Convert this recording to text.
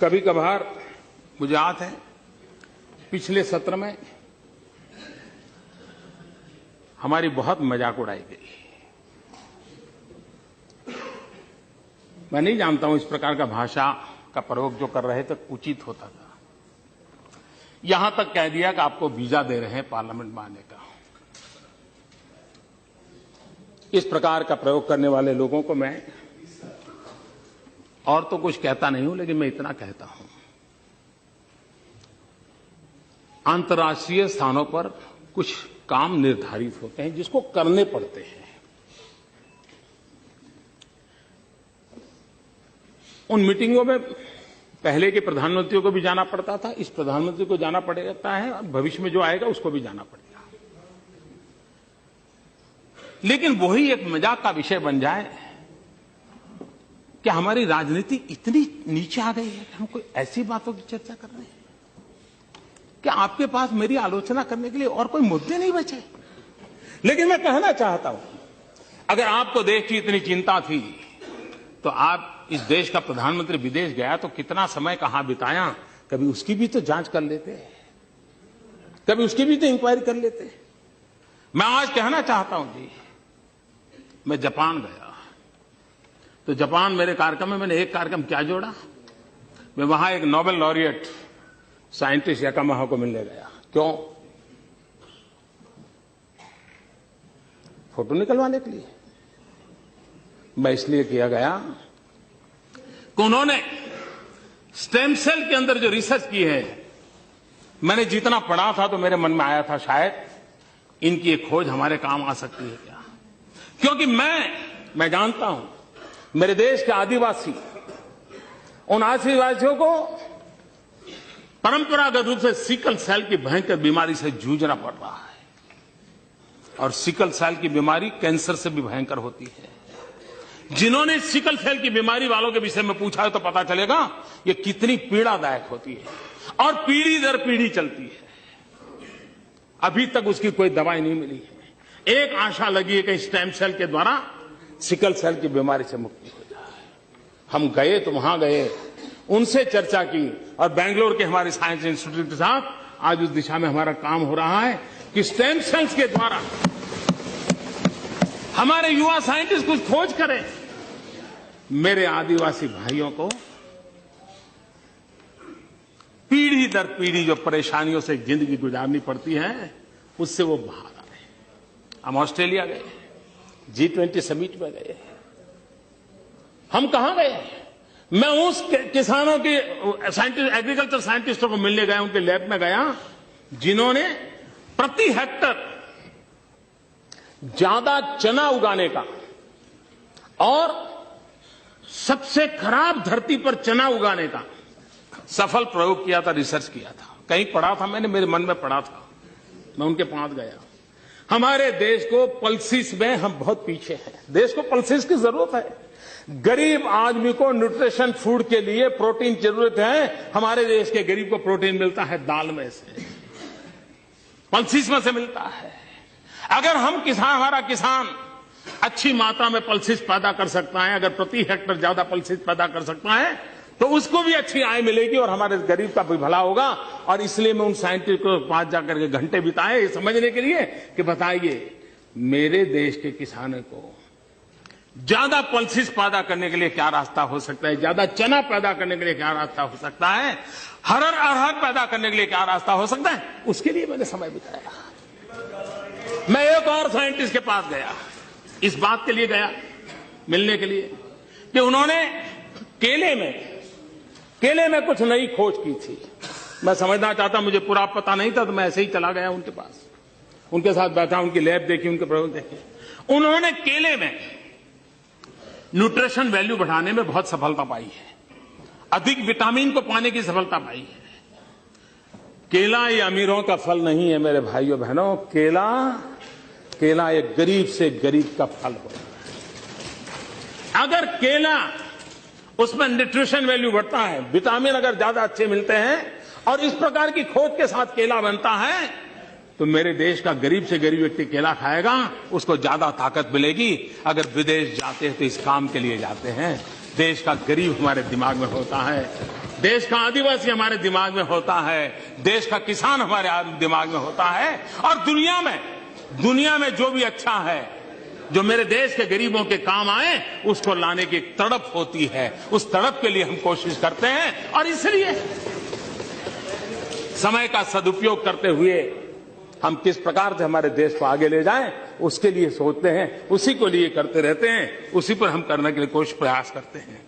कभी कभार मुझे याद है पिछले सत्र में हमारी बहुत मजाक उड़ाई गई। मैं नहीं जानता हूं इस प्रकार का भाषा का प्रयोग जो कर रहे थे उचित होता था। यहां तक कह दिया कि आपको वीजा दे रहे हैं पार्लियामेंट में आने का। इस प्रकार का प्रयोग करने वाले लोगों को मैं और तो कुछ कहता नहीं हूं, लेकिन मैं इतना कहता हूं, अंतर्राष्ट्रीय स्थानों पर कुछ काम निर्धारित होते हैं जिसको करने पड़ते हैं। उन मीटिंगों में पहले के प्रधानमंत्रियों को भी जाना पड़ता था, इस प्रधानमंत्री को जाना पड़ता है और भविष्य में जो आएगा उसको भी जाना पड़ेगा। लेकिन वही एक मजाक का विषय बन जाए कि हमारी राजनीति इतनी नीचे आ गई है कि हम कोई ऐसी बातों की चर्चा कर रहे हैं कि आपके पास मेरी आलोचना करने के लिए और कोई मुद्दे नहीं बचे। लेकिन मैं कहना चाहता हूं, अगर आपको देश की इतनी चिंता थी तो आप इस देश का प्रधानमंत्री विदेश गया तो कितना समय कहां बिताया, कभी उसकी भी तो जांच कर लेते, कभी उसकी भी तो इंक्वायरी कर लेते। मैं आज कहना चाहता हूं जी, मैं जापान गया तो जापान मेरे कार्यक्रम में मैंने एक कार्यक्रम क्या जोड़ा, मैं वहां एक नोबेल लॉरिएट साइंटिस्ट याकामाहा को मिलने गया। क्यों? फोटो निकलवाने के लिए। मैं इसलिए किया गया कि उन्होंने स्टेम सेल के अंदर जो रिसर्च की है, मैंने जितना पढ़ा था तो मेरे मन में आया था शायद इनकी एक खोज हमारे काम आ सकती है क्या। क्योंकि मैं जानता हूं मेरे देश के आदिवासी, उन आदिवासियों को परंपरागत रूप से सिकल सेल की भयंकर बीमारी से जूझना पड़ रहा है, और सिकल सेल की बीमारी कैंसर से भी भयंकर होती है। जिन्होंने सिकल सेल की बीमारी वालों के विषय में पूछा है तो पता चलेगा ये कितनी पीड़ादायक होती है और पीढ़ी दर पीढ़ी चलती है। अभी तक उसकी कोई दवाई नहीं मिली है। एक आशा लगी है कि स्टेम सेल के द्वारा सिकल सेल की बीमारी से मुक्ति हो जाए। हम गए तो वहां गए, उनसे चर्चा की, और बेंगलोर के हमारे साइंस इंस्टीट्यूट के साथ आज उस दिशा में हमारा काम हो रहा है कि स्टेम सेल्स के द्वारा हमारे युवा साइंटिस्ट कुछ खोज करें। मेरे आदिवासी भाइयों को पीढ़ी दर पीढ़ी जो परेशानियों से जिंदगी गुजारनी पड़ती है उससे वो बाहर आए। हम ऑस्ट्रेलिया गए, G20 समिट में गए। हम कहां गए? मैं उस किसानों के साइंटिस्ट, एग्रीकल्चर साइंटिस्टों को मिलने गया, उनके लैब में गया जिन्होंने प्रति हेक्टर ज्यादा चना उगाने का और सबसे खराब धरती पर चना उगाने का सफल प्रयोग किया था, रिसर्च किया था। कहीं पढ़ा था मैंने, मेरे मन में पढ़ा था, मैं उनके पास गया। हमारे देश को पल्सिस में हम बहुत पीछे हैं। देश को पल्सिस की जरूरत है। गरीब आदमी को न्यूट्रिशन फूड के लिए प्रोटीन की जरूरत है। हमारे देश के गरीब को प्रोटीन मिलता है दाल में से, पल्सिस में से मिलता है। अगर हम हमारा किसान अच्छी मात्रा में पल्सिस पैदा कर सकता है, अगर प्रति हेक्टर ज्यादा पल्सिस पैदा कर सकता है तो उसको भी अच्छी आय मिलेगी और हमारे गरीब का भी भला होगा। और इसलिए मैं उन साइंटिस्ट को पास जाकर के घंटे बिताए ये समझने के लिए कि बताइए मेरे देश के किसानों को ज्यादा पल्सिस पैदा करने के लिए क्या रास्ता हो सकता है, ज्यादा चना पैदा करने के लिए क्या रास्ता हो सकता है, अरहर पैदा करने के लिए क्या रास्ता हो सकता है, उसके लिए मैंने समय बिताया। मैं एक और साइंटिस्ट के पास गया, इस बात के लिए गया मिलने के लिए कि उन्होंने केले में कुछ नई खोज की थी। मैं समझना चाहता, मुझे पूरा पता नहीं था, तो मैं ऐसे ही चला गया उनके पास, उनके साथ बैठा, उनकी लैब देखी, उनके प्रयोग देखे। उन्होंने केले में न्यूट्रिशन वैल्यू बढ़ाने में बहुत सफलता पाई है, अधिक विटामिन को पाने की सफलता पाई है। केला ये अमीरों का फल नहीं है मेरे भाइयों बहनों, केला एक गरीब से गरीब का फल होता है। अगर केला उसमें न्यूट्रिशन वैल्यू बढ़ता है, विटामिन अगर ज्यादा अच्छे मिलते हैं और इस प्रकार की खोज के साथ केला बनता है तो मेरे देश का गरीब से गरीब व्यक्ति केला खाएगा, उसको ज्यादा ताकत मिलेगी। अगर विदेश जाते हैं तो इस काम के लिए जाते हैं। देश का गरीब हमारे दिमाग में होता है। देश का आदिवासी हमारे दिमाग में होता है, देश का किसान हमारे दिमाग में होता है, और दुनिया में जो भी अच्छा है, जो मेरे देश के गरीबों के काम आए, उसको लाने की तड़प होती है। उस तड़प के लिए हम कोशिश करते हैं, और इसलिए समय का सदुपयोग करते हुए हम किस प्रकार से हमारे देश को आगे ले जाएं, उसके लिए सोचते हैं, उसी को लिए करते रहते हैं, उसी पर हम करने के लिए कोशिश प्रयास करते हैं।